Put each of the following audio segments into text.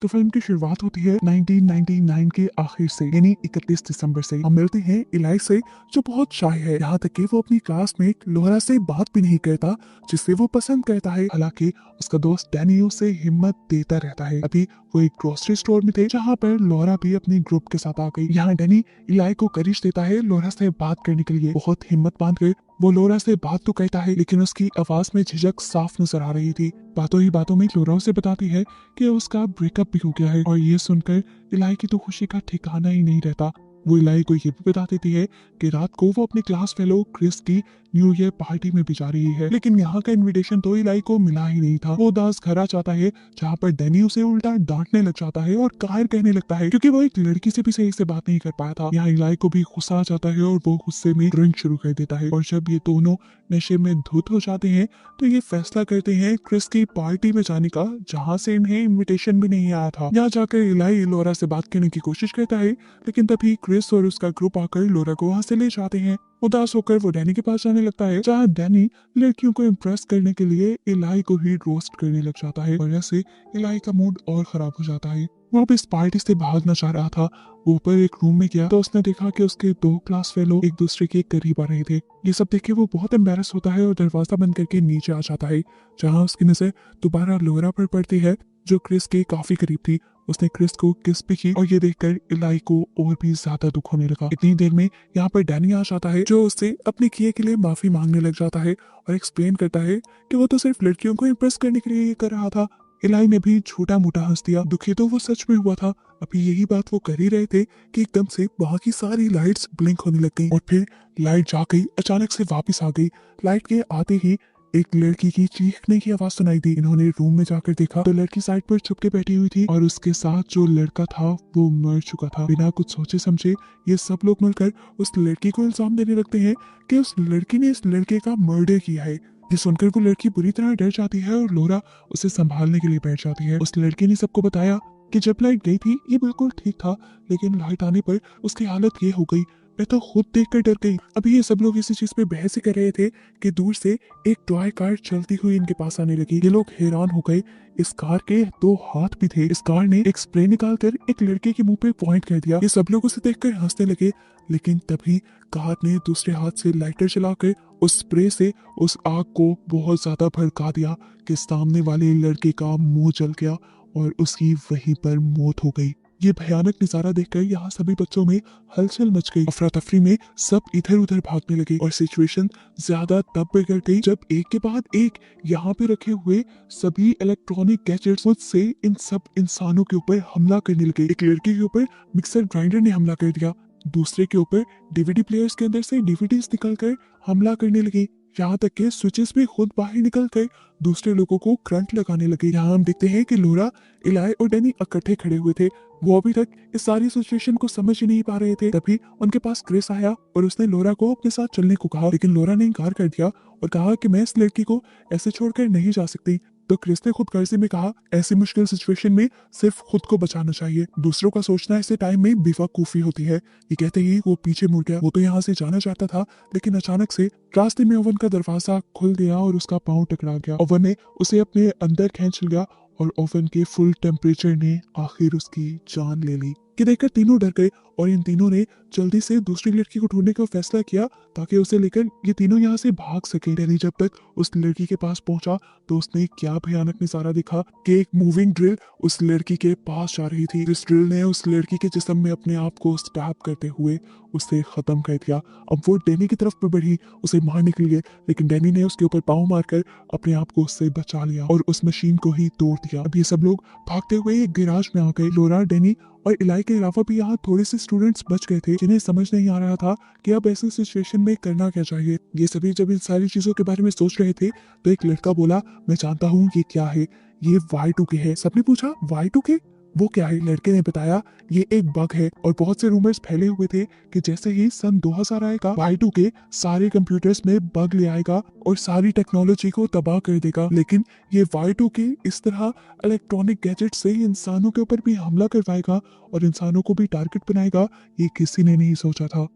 तो फिल्म की शुरुआत होती है 1999 के आखिर से, यानी 31 दिसंबर से। हम मिलते हैं इलाई से, जो बहुत शाय है, यहाँ तक कि वो अपनी क्लासमेट लोरा से बात भी नहीं करता, जिसे वो पसंद करता है। हालांकि उसका दोस्त डैनी उसे हिम्मत देता रहता है। अभी वो एक ग्रोसरी स्टोर में थे, जहाँ पर लोरा भी अपनी ग्रुप के साथ आ गई। यहाँ डैनी इलाई को करिश देता है लोरा से बात करने के लिए। बहुत हिम्मत बांध कर वो लोरा से बात तो कहता है, लेकिन उसकी आवाज में झिझक साफ नजर आ रही थी। बातों ही बातों में लोरा उसे बताती है कि उसका ब्रेकअप भी हो गया है, और ये सुनकर इलाई की तो खुशी का ठिकाना ही नहीं रहता। वो इलाई को ये भी बता देती है कि रात को वो अपने क्लास फेलो क्रिस की न्यू ईयर पार्टी में भी जा रही है, लेकिन यहाँ का इनविटेशन तो इलाई को मिला ही नहीं था। वो उदास घर आ जाता है, जहाँ पर डैनी उसे उल्टा डांटने लग जाता है और कायर कहने लगता है, क्योंकि वो एक लड़की से भी सही से बात नहीं कर पाया था। यहाँ इलाई को भी गुस्सा आ जाता है और वो गुस्से में ड्रिंक शुरू कर देता है। और जब ये दोनों नशे में धुत हो जाते हैं, तो ये फैसला करते हैं क्रिस की पार्टी में जाने का, जहाँ से इन्हें इन्विटेशन भी नहीं आया था। यहाँ जाकर इलाई लोरा से बात करने की कोशिश करता है, लेकिन तभी क्रिस और उसका ग्रुप आकर लोरा को वहाँ से ले जाते हैं। उदास होकर वो डैनी के पास जाने लगता है, जहाँ डैनी लड़कियों को इम्प्रेस करने के लिए इलाई को ही रोस्ट करने लग जाता है, और ऐसे इलाई का मूड और खराब हो जाता है। वो अब इस पार्टी से भागना चाह रहा था। वो ऊपर एक रूम में गया तो उसने देखा कि उसके दो क्लास फेलो एक दूसरे के करीब आ रहे थे। ये सब देख के वो बहुत एम्बेरस होता है और दरवाजा बंद करके नीचे आ जाता है, जहाँ उसकी नजर दोबारा लोरा पर पड़ती है, जो क्रिस के काफी करीब थी। उसने क्रिस को किस भी की, और ये देखकर इलाई को और भी ज्यादा दुख होने लगा। इतनी देर में यहाँ पर डैनी आ जाता है, जो उससे अपने किए के लिए माफी मांगने लग जाता है और एक्सप्लेन करता है कि वो तो सिर्फ लड़कियों को इम्प्रेस करने के लिए ये कर रहा था। इलाई ने भी छोटा मोटा हंस दिया। दुखी तो वो सच में हुआ था। अभी यही बात वो कर ही रहे थे कि एकदम से वहां की सारी लाइट्स ब्लिंक होने लग गई, और फिर लाइट जा गई, अचानक से वापस आ गई। लाइट के आते ही एक लड़की की चीखने की आवाज सुनाई दी। इन्होंने रूम में जाकर देखा तो लड़की साइड पर छुप के बैठी हुई थी, और उसके साथ जो लड़का था वो मर चुका था। बिना कुछ सोचे समझे ये सब लोग मिलकर उस लड़की को इल्जाम देने लगते हैं कि उस लड़की ने इस लड़के का मर्डर किया है। ये सुनकर वो लड़की बुरी तरह डर जाती है और लोरा उसे संभालने के लिए बैठ जाती है। उस लड़की ने सबको बताया कि जब लाइट गई थी ये बिल्कुल ठीक था, लेकिन लाइट आने पर उसकी हालत ये हो गई। मैं तो खुद देखकर डर गई। अभी ये सब लोग इसी चीज पे बहस ही कर रहे थे कि दूर से एक टॉय कार चलती हुई इनके पास आने लगी। ये लोग हैरान हो गए। इस कार के दो हाथ भी थे। इस कार ने एक स्प्रे निकालकर एक लड़के के मुंह पे पॉइंट कर दिया। ये सब लोग उसे देखकर हंसने लगे, लेकिन तभी कार ने दूसरे हाथ से लाइटर चलाकर उस स्प्रे से उस आग को बहुत ज्यादा भड़का दिया कि सामने वाले लड़के का मुंह जल गया और उसकी वहीं पर मौत हो गई। ये भयानक नजारा देखकर यहाँ सभी बच्चों में हलचल मच गई। अफरा तफरी में सब इधर उधर भागने लगे, और सिचुएशन ज्यादा तब बिगड़ गई जब एक के बाद एक यहाँ पे रखे हुए सभी इलेक्ट्रॉनिक गैजेट्स मुझसे इन सब इंसानों के ऊपर हमला करने लगे। एक लड़के के ऊपर मिक्सर ग्राइंडर ने हमला कर दिया, दूसरे के ऊपर डीवीडी प्लेयर्स के अंदर से डीवीडीज निकलकर हमला करने लगे, यहाँ तक के स्विचेस भी खुद बाहर निकल कर दूसरे लोगों को करंट लगाने लगे। यहाँ हम देखते हैं कि लोरा, इलाई और डैनी इकट्ठे खड़े हुए थे। वो अभी तक इस सारी सिचुएशन को समझ ही नहीं पा रहे थे। तभी उनके पास क्रिस आया और उसने लोरा को अपने साथ चलने को कहा, लेकिन लोरा ने इनकार कर दिया और कहा कि मैं इस लड़की को ऐसे छोड़कर नहीं जा सकती। तो क्रिस ने खुद गर्जी में कहा, ऐसी मुश्किल सिचुएशन में सिर्फ खुद को बचाना चाहिए, दूसरों का सोचना ऐसे टाइम में बेवकूफी होती है। ये कहते ही वो पीछे मुड़ गया। वो तो यहाँ से जाना चाहता था, लेकिन अचानक से रास्ते में ओवन का दरवाजा खुल गया और उसका पाँव टकरा गया। ओवन ने उसे अपने अंदर खींच लिया और ओवन के फुल टेम्परेचर ने आखिर उसकी जान ले ली। ये देखकर तीनों डर गए और इन तीनों ने जल्दी से दूसरी लड़की को ढूंढने का फैसला किया ताकि उसे लेकर ये तीनों यहाँ से भाग सके। डैनी जब तक उस लड़की के पास पहुंचा तो उसने क्या भयानक नजारा देखा कि एक मूविंग ड्रिल उस लड़की के पास जा रही थी। इस ड्रिल ने उस लड़की के जिस्म में अपने आप को स्टैब करते हुए उसे खत्म कर दिया। अब वो डैनी की तरफ बढ़ी उसे मारने के लिए, लेकिन डैनी ने उसके ऊपर पाँव मारकर अपने आप को उससे बचा लिया और उस मशीन को ही तोड़ दिया। अब ये सब लोग भागते हुए एक गिराज में आ गए। लोरा, डैनी और इलाई के अलावा भी यहाँ थोड़े से स्टूडेंट्स बच गए थे, जिन्हें समझ नहीं आ रहा था कि अब ऐसी सिचुएशन में करना क्या चाहिए। ये सभी जब इन सारी चीजों के बारे में सोच रहे थे तो एक लड़का बोला, मैं जानता हूँ ये क्या है, ये Y2K है। सबने पूछा Y2K वो क्या है? लड़के ने बताया, ये एक बग है और बहुत से रूमर्स फैले हुए थे कि जैसे ही सन 2000 आएगा Y2K सारे कंप्यूटर्स में बग ले आएगा और सारी टेक्नोलॉजी को तबाह कर देगा। लेकिन ये Y2K इस तरह इलेक्ट्रॉनिक गैजेट से इंसानों के ऊपर भी हमला करवाएगा और इंसानों को भी टारगेट बनाएगा, ये किसी ने नहीं सोचा था।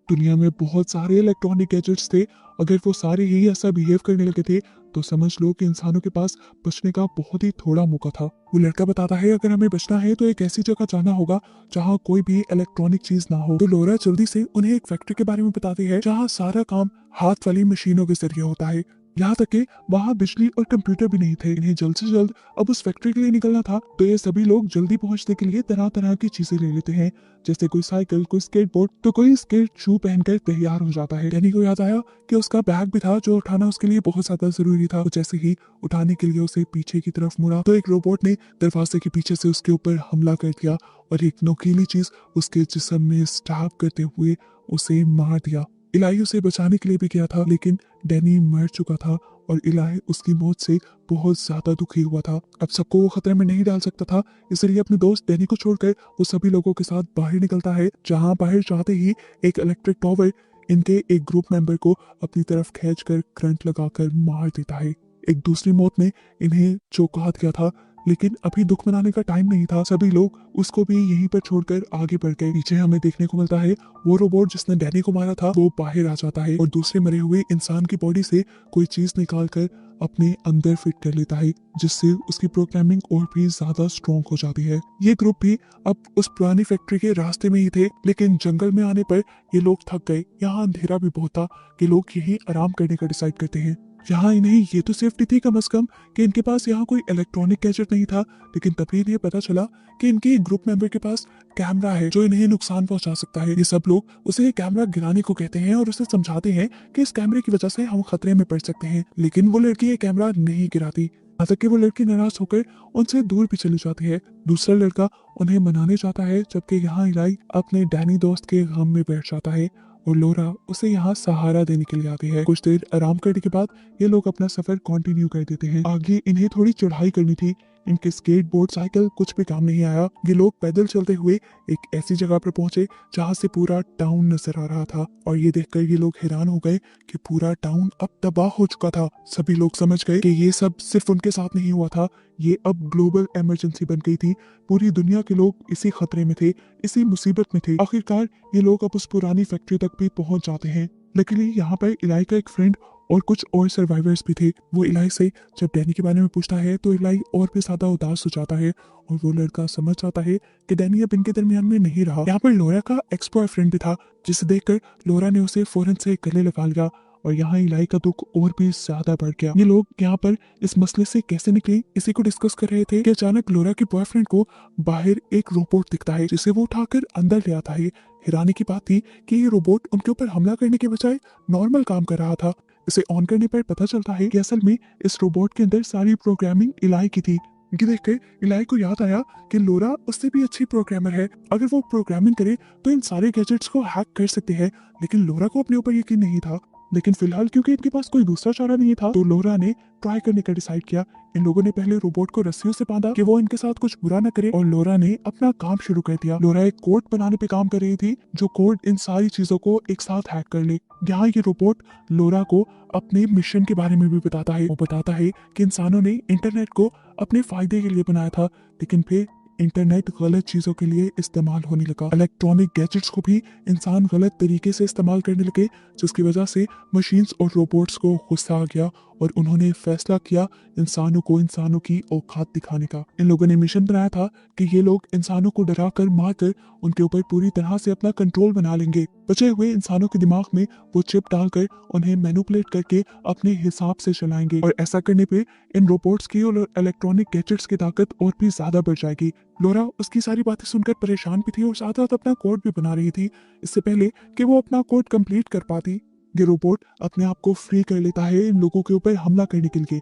दुनिया में बहुत सारे इलेक्ट्रॉनिक गैजेट्स थे, अगर वो सारे ही ऐसा बिहेव करने लगे थे तो समझ लो कि इंसानों के पास बचने का बहुत ही थोड़ा मौका था। वो लड़का बताता है अगर हमें बचना है तो एक ऐसी जगह जाना होगा जहाँ कोई भी इलेक्ट्रॉनिक चीज ना हो। तो लोरा जल्दी से उन्हें एक फैक्ट्री के बारे में बताती है जहाँ सारा काम हाथ वाली मशीनों के जरिए होता है। यहाँ तक कि वहाँ बिजली और कंप्यूटर भी नहीं थे। इन्हें जल्द से जल्द अब उस फैक्ट्री के लिए निकलना था, तो ये सभी लोग जल्दी पहुंचने के लिए तरह तरह की चीजें ले लेते हैं, जैसे कोई साइकिल, कोई स्केटबोर्ड, तो कोई स्केट शू पहनकर तैयार हो जाता है। डैनी को याद आया कि उसका बैग भी था जो उठाना उसके लिए बहुत ज्यादा जरूरी था। तो जैसे ही उठाने के लिए उसे पीछे की तरफ मुड़ा तो एक रोबोट ने दरवाजे के पीछे से उसके ऊपर हमला कर दिया और एक नोकीली चीज उसके जिस्म में स्टैब करते हुए उसे मार दिया। इलाई उसे बचाने के लिए भी गया था, लेकिन डैनी मर चुका था और इलाई उसकी मौत से बहुत ज्यादा दुखी हुआ था। अब सबको वो खतरे में नहीं डाल सकता था, इसलिए अपने दोस्त डैनी को छोड़कर वो सभी लोगों के साथ बाहर निकलता है, जहां बाहर जाते ही एक इलेक्ट्रिक टॉवर इनके एक ग्रुप मेंबर को अपनी तरफ खींचकर करंट लगाकर मार देता है। एक दूसरी मौत ने इन्हें चौंका दिया था, लेकिन अभी दुख मनाने का टाइम नहीं था। सभी लोग उसको भी यहीं पर छोड़कर आगे बढ़ गए। पीछे हमें देखने को मिलता है वो रोबोट जिसने डैनी को मारा था वो बाहर आ जाता है और दूसरे मरे हुए इंसान की बॉडी से कोई चीज निकाल कर अपने अंदर फिट कर लेता है, जिससे उसकी प्रोग्रामिंग और भी ज्यादा स्ट्रॉन्ग हो जाती है। ये ग्रुप भी अब उस पुरानी फैक्ट्री के रास्ते में ही थे, लेकिन जंगल में आने पर ये लोग थक गए। यहाँ अंधेरा भी बहुत था कि लोग यही आराम करने का डिसाइड करते हैं। यहाँ इन्हें ये तो सेफ्टी थी कम से कम कि इनके पास यहाँ कोई इलेक्ट्रॉनिक गैजेट नहीं था, लेकिन तभी इन्हें पता चला कि इनके एक ग्रुप मेंबर के पास कैमरा है जो इन्हें नुकसान पहुंचा सकता है। ये सब लोग उसे कैमरा गिराने को कहते हैं और उसे समझाते हैं कि इस कैमरे की वजह से हम खतरे में पड़ सकते हैं, लेकिन वो लड़की ये कैमरा नहीं गिराती। यहाँ तक कि वो लड़की नाराज होकर उनसे दूर भी चली जाती है। दूसरा लड़का उन्हें मनाने जाता है, जबकि यहाँ इलाई अपने डैनी दोस्त के गम में बैठ जाता है और लोरा उसे यहाँ सहारा देने के लिए आती है। कुछ देर आराम करने के बाद ये लोग अपना सफर कंटिन्यू कर देते हैं। आगे इन्हें थोड़ी चढ़ाई करनी थी, इनके स्केटबोर्ड, साइकिल कुछ भी काम नहीं आया। ये लोग पैदल चलते हुए एक ऐसी जगह पर पहुंचे जहां से पूरा टाउन नजर आ रहा था और ये देखकर ये लोग हैरान हो गए कि पूरा टाउन अब तबाह हो चुका था। सभी लोग समझ गए कि ये सब सिर्फ उनके साथ नहीं हुआ था, ये अब ग्लोबल इमरजेंसी बन गई थी। पूरी दुनिया के लोग इसी खतरे में थे, इसी मुसीबत में थे। आखिरकार ये लोग अब उस पुरानी फैक्ट्री तक भी पहुंच जाते हैं। लकीली यहाँ पर इलाई का एक फ्रेंड और कुछ और सर्वाइवर्स भी थे। वो इलाई से जब डैनी के बारे में पूछता है तो इलाई और भी ज्यादा उदास हो जाता है और वो लड़का समझ जाता है कि डैनी अब इनके दरमियान में नहीं रहा। यहाँ पर लोरा का एक्स बॉयफ्रेंड भी था, जिसे देखकर लोरा ने उसे फौरन से गले लगा लिया और यहाँ इलाई का दुख और भी ज्यादा बढ़ गया। ये लोग यहाँ पर इस मसले से कैसे निकले इसी को डिस्कस कर रहे थे कि अचानक लोरा के बॉयफ्रेंड को बाहर एक रोबोट दिखता है, जिसे वो उठाकर अंदर ले आता है। हैरानी की बात थी कि ये रोबोट उनके ऊपर हमला करने के बजाय नॉर्मल काम कर रहा था। इसे ऑन करने पर पता चलता है कि असल में इस रोबोट के अंदर सारी प्रोग्रामिंग इलाई की थी। ये देखकर इलाई को याद आया कि लोरा उससे भी अच्छी प्रोग्रामर है, अगर वो प्रोग्रामिंग करे तो इन सारे गैजेट्स को हैक कर सकते हैं। लेकिन लोरा को अपने ऊपर यकीन नहीं था, लेकिन फिलहाल क्योंकि इनके पास कोई दूसरा चारा नहीं था तो लोरा ने ट्राई करने का डिसाइड किया। इन लोगों ने पहले रोबोट को रस्सियों से बांधा कि वो इनके साथ कुछ बुरा न करे और लोरा ने अपना काम शुरू कर दिया। लोरा एक कोड बनाने पे काम कर रही थी जो कोड इन सारी चीजों को एक साथ हैक कर ले। यहाँ ये रोबोट लोरा को अपने मिशन के बारे में भी बताता है। वो बताता है कि इंसानों ने इंटरनेट को अपने फायदे के लिए बनाया था, लेकिन फिर इंटरनेट गलत चीजों के लिए इस्तेमाल होने लगा। इलेक्ट्रॉनिक गैजेट्स को भी इंसान गलत तरीके से इस्तेमाल करने लगे, जिसकी वजह से मशीन्स और रोबोट्स को गुस्सा आ गया और उन्होंने फैसला किया इंसानों की औकात दिखाने का। इन लोगों ने मिशन बनाया था कि ये लोग इंसानों को डरा कर मार कर उनके ऊपर पूरी तरह से अपना कंट्रोल बना लेंगे। बचे हुए इंसानों के दिमाग में वो चिप डालकर उन्हें मैनिपुलेट करके अपने हिसाब से चलाएंगे और ऐसा करने पे इन रोबोट्स की और इलेक्ट्रॉनिक गैजेट्स की ताकत और भी ज्यादा बढ़ जाएगी। लोरा उसकी सारी बातें सुनकर परेशान भी थी और साथ साथ अपना कोड भी बना रही थी, इससे पहले कि वो अपना कोड कंप्लीट कर पाती। ये रोबोट अपने आप को फ्री कर लेता है इन लोगों के ऊपर हमला करने के लिए।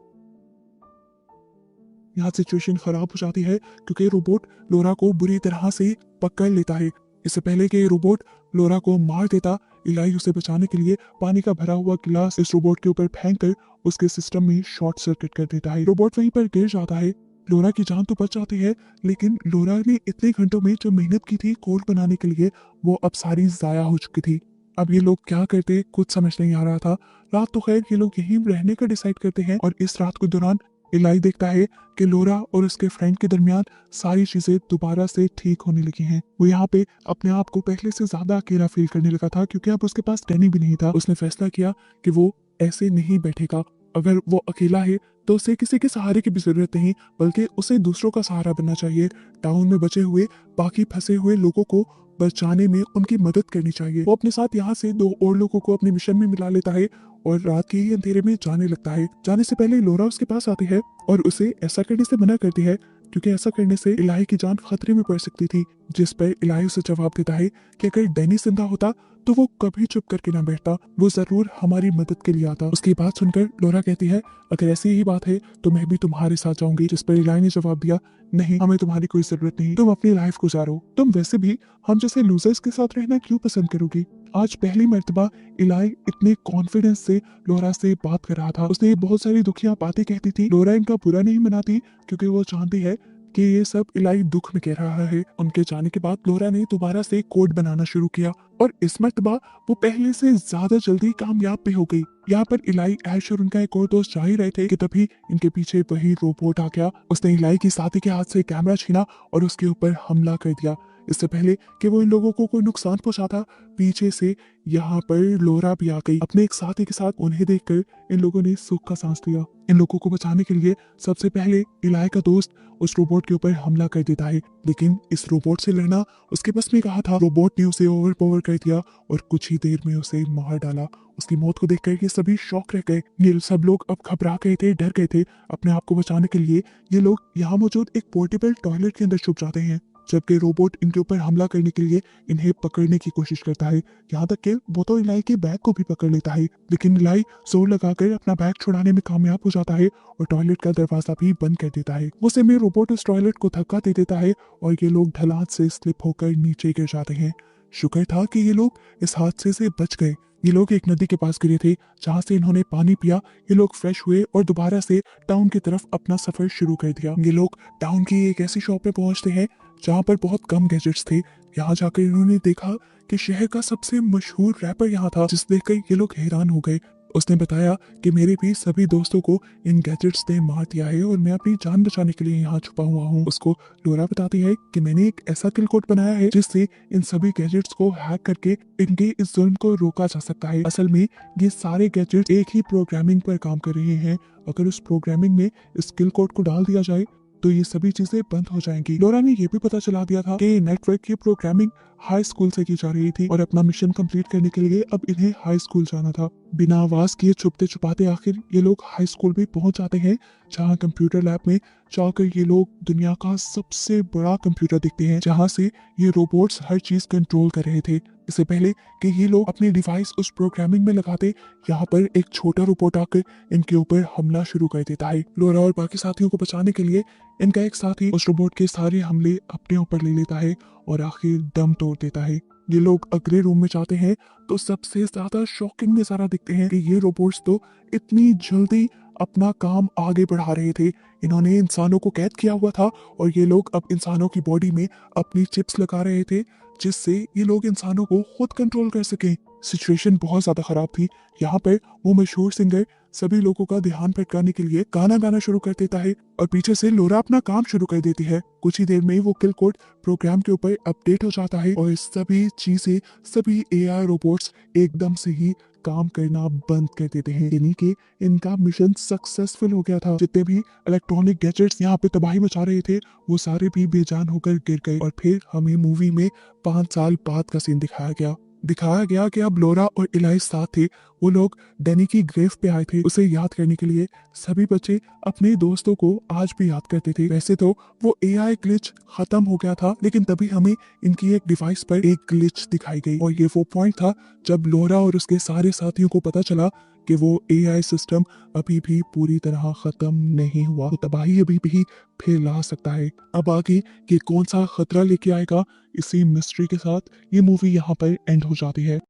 यहाँ सिचुएशन खराब हो जाती है क्योंकि रोबोट लोरा को बुरी तरह से पकड़ लेता है। इससे पहले कि रोबोट लोरा को मार देता, इलाई उसे बचाने के लिए पानी का भरा हुआ गिलास इस रोबोट के ऊपर फेंक कर उसके सिस्टम में शॉर्ट सर्किट कर देता है। रोबोट वहीं पर गिर जाता है। लोरा की जान तो बच जाती है, लेकिन लोरा ने इतने घंटों में जो मेहनत की थी कोड बनाने के लिए वो अब सारी जाया हो चुकी थी। अब ये लोग क्या करते कुछ समझ नहीं आ रहा था। रात तो खैर ये लोग यहीं रहने का डिसाइड करते हैं और इस रात के दौरान इलाई देखता है कि लोरा और उसके फ्रेंड के दरमियान सारी चीजें दोबारा से ठीक होने लगी हैं। वो यहाँ पे अपने आप को पहले से ज्यादा अकेला फील करने लगा था क्योंकि अब उसके पास डैनी भी नहीं था। उसने फैसला किया कि वो ऐसे नहीं बैठेगा अगर वो अकेला है तो उसे किसी के सहारे की भी जरूरत नहीं, बल्कि उसे दूसरों का सहारा बनना चाहिए। टाउन में बचे हुए बाकी फंसे हुए लोगों को बचाने में उनकी मदद करनी चाहिए। वो अपने साथ यहाँ से 2 और लोगों को अपने मिशन में मिला लेता है और रात के ही अंधेरे में जाने लगता है। जाने से पहले लोरा उसके पास आती है और उसे ऐसा करने से मना करती है, क्योंकि ऐसा करने से इलाही की जान खतरे में पड़ सकती थी। जिस पर इलाही उसे जवाब देता है कि अगर डैनी जिंदा होता तो वो कभी चुप करके ना बैठता, वो जरूर हमारी मदद के लिए आता। उसकी बात सुनकर लोरा कहती है, अगर ऐसी ही बात है तो मैं भी तुम्हारे साथ जाऊंगी। जिस पर इलाही ने जवाब दिया, नहीं, हमें तुम्हारी कोई जरूरत नहीं, तुम अपनी लाइफ गुजारो। तुम वैसे भी हम जैसे लूजर्स के साथ रहना क्यों पसंद करोगी? आज पहली मर्तबा इलाही इतने कॉन्फिडेंस से लोरा से बात कर रहा था। उसने बहुत सारी दुखिया बातें कहती थी। लोरा इनका बुरा नहीं मनाती, क्योंकि वो जानती है कि ये सब इलाही दुख में कह रहा है। उनके जाने के बाद लोरा ने दोबारा से कोड बनाना शुरू किया और इस मर्तबा वो पहले से ज्यादा जल्दी कामयाब भी हो गई। यहाँ पर इलाही, ऐश और उनका एक और दोस्त जा ही रहे थे कि तभी इनके पीछे वही रोबोट आ गया। उसने इलाही की साथी के हाथ से कैमरा छीना और उसके ऊपर हमला कर दिया। इससे पहले कि वो इन लोगों को कोई नुकसान पहुंचाता, पीछे से यहाँ पर लोरा भी आ गई। अपने एक साथी के साथ उन्हें देखकर इन लोगों ने सुख का सांस लिया। इन लोगों को बचाने के लिए सबसे पहले इलाही का दोस्त उस रोबोट के ऊपर हमला कर देता है, लेकिन इस रोबोट से लड़ना उसके बस में कहा था। रोबोट ने उसे ओवरपावर कर दिया और कुछ ही देर में उसे मार डाला। उसकी मौत को देखकर ये सभी शॉक रह गए। ये सब लोग अब घबरा गए थे, डर गए थे। अपने आप को बचाने के लिए ये लोग यहाँ मौजूद एक पोर्टेबल टॉयलेट के अंदर छुप जाते हैं, जबकि रोबोट इनके ऊपर हमला करने के लिए इन्हें पकड़ने की कोशिश करता है। यहाँ तक कि वो तो इलाई के बैग को भी पकड़ लेता है, लेकिन इलाई जोर लगाकर अपना बैग छुड़ाने में कामयाब हो जाता है और टॉयलेट का दरवाजा भी बंद कर देता है। उसे में रोबोट उस टॉयलेट को धक्का दे देता है और ये लोग ढलान से स्लिप होकर नीचे गिर जाते हैं। शुक्र था कि ये लोग इस हादसे से बच गए। ये लोग एक नदी के पास गिरे थे, जहाँ से इन्होंने पानी पिया। ये लोग फ्रेश हुए और दोबारा से टाउन की तरफ अपना सफर शुरू कर दिया। ये लोग टाउन की एक ऐसी शॉप पे पहुंचते हैं जहाँ पर बहुत कम गैजेट्स थे। यहाँ जाकर इन्होंने देखा कि शहर का सबसे मशहूर रैपर यहाँ था, जिसे देखकर ये लोग हैरान हो गए। उसने बताया कि मेरे भी सभी दोस्तों को इन गैजेट्स ने मार दिया है और मैं अपनी जान बचाने के लिए यहाँ छुपा हुआ हूँ। उसको लोरा बताती है कि मैंने एक ऐसा किल कोड बनाया है जिससे इन सभी गैजेट्स को हैक करके इनके इस जुल्म को रोका जा सकता है। असल में ये सारे गैजेट्स एक ही प्रोग्रामिंग पर काम कर रहे हैं। अगर उस प्रोग्रामिंग में इस किल कोड को डाल दिया जाए तो ये सभी चीजें बंद हो जाएंगी। लोरा ने ये भी पता चला दिया था कि नेटवर्क की प्रोग्रामिंग हाई स्कूल से की जा रही थी और अपना मिशन कंप्लीट करने के लिए अब इन्हें हाई स्कूल जाना था। बिना आवाज किए छुपते छुपाते आखिर ये लोग हाई स्कूल भी पहुंच जाते हैं, जहां कंप्यूटर लैब में जाकर ये लोग दुनिया का सबसे बड़ा कंप्यूटर देखते हैं, जहां से ये रोबोट्स हर चीज कंट्रोल कर रहे थे। इससे पहले कि ये लोग अपने डिवाइस उस प्रोग्रामिंग में लगाते, यहाँ पर एक छोटा रोबोट आकर इनके ऊपर हमला शुरू कर देता है। लोरा और बाकी साथियों को बचाने के लिए इनका एक साथी उस रोबोट के सारे हमले अपने ऊपर ले लेता है और आखिर दम तोड़ देता है। ये लोग अगले रूम में जाते हैं तो सबसे ज्यादा शॉकिंग नजारा देखते हैं कि ये रोबोट्स तो इतनी जल्दी अपना काम आगे बढ़ा रहे थे। इन्होंने इंसानों को कैद किया हुआ था और ये लोग अब इंसानों की बॉडी में अपनी चिप्स लगा रहे थे, जिससे ये लोग इंसानों को खुद कंट्रोल कर सके। सिचुएशन बहुत ज्यादा खराब थी। यहाँ पर वो मशहूर सिंगर सभी लोगों का ध्यान भटकाने के लिए गाना गाना शुरू कर देता है और पीछे से लोरा अपना काम शुरू कर देती है। कुछ ही देर में वो किल कोड प्रोग्राम के ऊपर अपडेट हो जाता है और सभी चीजें, सभी एआई रोबोट्स एकदम से ही काम करना बंद कर देते हैं। यानी कि इनका मिशन सक्सेसफुल हो गया था। जितने भी इलेक्ट्रॉनिक गैजेट्स यहाँ पे तबाही मचा रहे थे वो सारे भी बेजान होकर गिर गए और फिर हमें मूवी में 5 साल बाद का सीन दिखाया गया कि अब लोरा और इलाई साथ थे। वो लोग डैनी की ग्रेव पे आए थे उसे याद करने के लिए। सभी बच्चे अपने दोस्तों को आज भी याद करते थे। वैसे तो वो एआई ग्लिच खत्म हो गया था, लेकिन तभी हमें इनकी एक डिवाइस पर एक ग्लिच दिखाई गई और ये वो पॉइंट था जब लोरा और उसके सारे साथियों को पता चला कि वो एआई सिस्टम अभी भी पूरी तरह खत्म नहीं हुआ, तो तबाही अभी भी फैला सकता है। अब आगे ये कौन सा खतरा लेके आएगा, इसी मिस्ट्री के साथ ये मूवी यहाँ पर एंड हो जाती है।